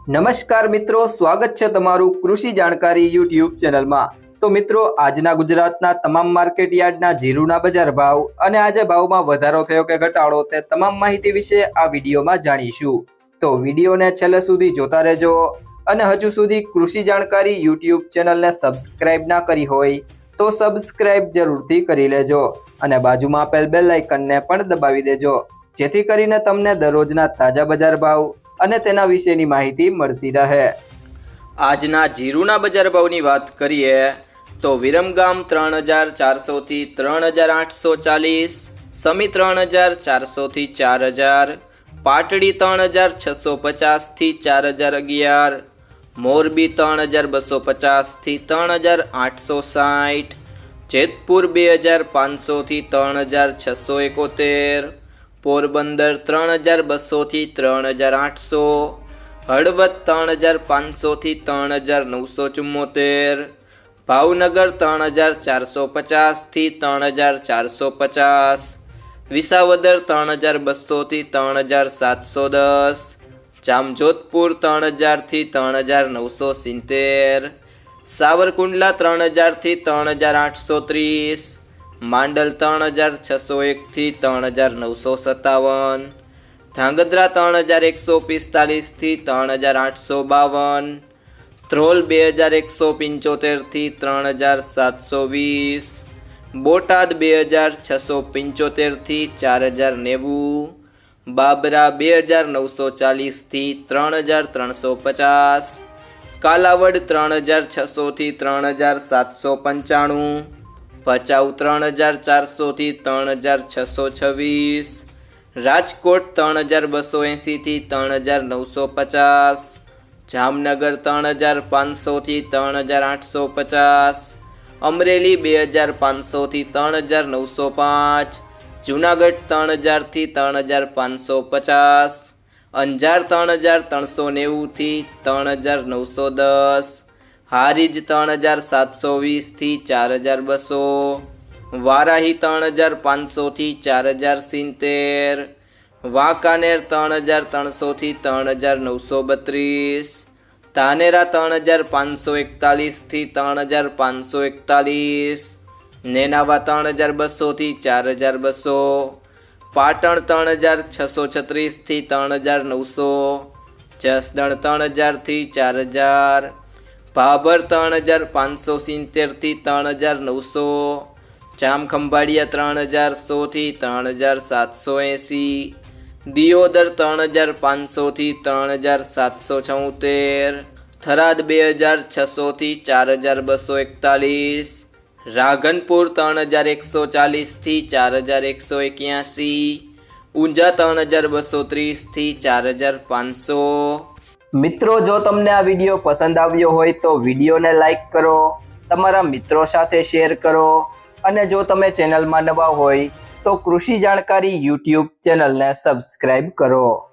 નમસ્કાર મિત્રો, સ્વાગત છે તમારું કૃષિ જાણકારી યુટ્યુબ ચેનલમાં। તો મિત્રો, આજના ગુજરાતના તમામ માર્કેટ યાર્ડના જીરુના બજાર ભાવ અને આજે ભાવમાં વધારો થયો કે ઘટાડો તે તમામ માહિતી વિશે આ વિડીયોમાં જાણીશું। તો વિડીયોને છેલ્લે સુધી જોતા રહેજો અને હજુ સુધી કૃષિ જાણકારી યુટ્યુબ ચેનલને સબસ્ક્રાઇબ ના કરી હોય તો સબસ્ક્રાઇબ જરૂરથી કરી લેજો અને બાજુમાં આપેલ બેલ આઇકનને પણ દબાવી દેજો, જેથી કરીને તમને દરરોજના તાજા બજાર ભાવ અને તેના વિશેની માહિતી મળતી રહે। આજના જીરુના બજાર ભાવની વાત કરીએ તો વિરમગામ 3400 થી 3840, સમી 3400 થી 4000, પાટડી 3650 થી 4011, મોરબી 3250 થી 3860, જેતપુર 2500 થી 3671, પોરબંદર 3200 થી 3800, હળવદ 3500 થી 3974, ભાવનગર 3450 થી 3450, વિસાવદર 3200 થી 3710, જામજોધપુર 3000 થી 3970, સાવરકુંડલા 3000 થી 3830, માંડલ 3601 થી 3957, ધાંગધ્રા 3145 થી 3852, ધ્રોલ 2175 થી 3720, બોટાદ 2675 થી 4090, બાબરા 2940 થી 3350, કાલાવડ 3600 થી 3795, ભચાઉ 3400 થી 3626, રાજકોટ 3280 થી 3950, જામનગર 3500 થી 3850, અમરેલી 2500 થી 3905, જૂનાગઢ 3000 થી 3550, અંજાર 3390 થી 3910, હારીજ 3720 થી 4200, વારાહી 3500 થી 4070, વાંકાનેર 3300 થી 3932, ધાનેરા 3541 થી 3541, નેનાવા 3200 થી 4200, પાટણ 3636 થી 3900, જસદણ 3000 થી 4000, ભાભર 3570 થી 3900, જામખંભાળિયા 3100 થી 3780, દિયોદર 3500 થી 3776, થરાદ 2600 થી 4241, રાધનપુર 3140 થી 4181, ઊંઝા 3230 થી 4500। મિત્રો, જો તમને આ વિડીયો પસંદ આવ્યો હોય તો વિડીયોને લાઈક કરો, તમારા મિત્રો સાથે શેર કરો અને જો તમે ચેનલમાં નવા હોય તો કૃષિ જાણકારી યુટ્યુબ ચેનલને સબસ્ક્રાઇબ કરો।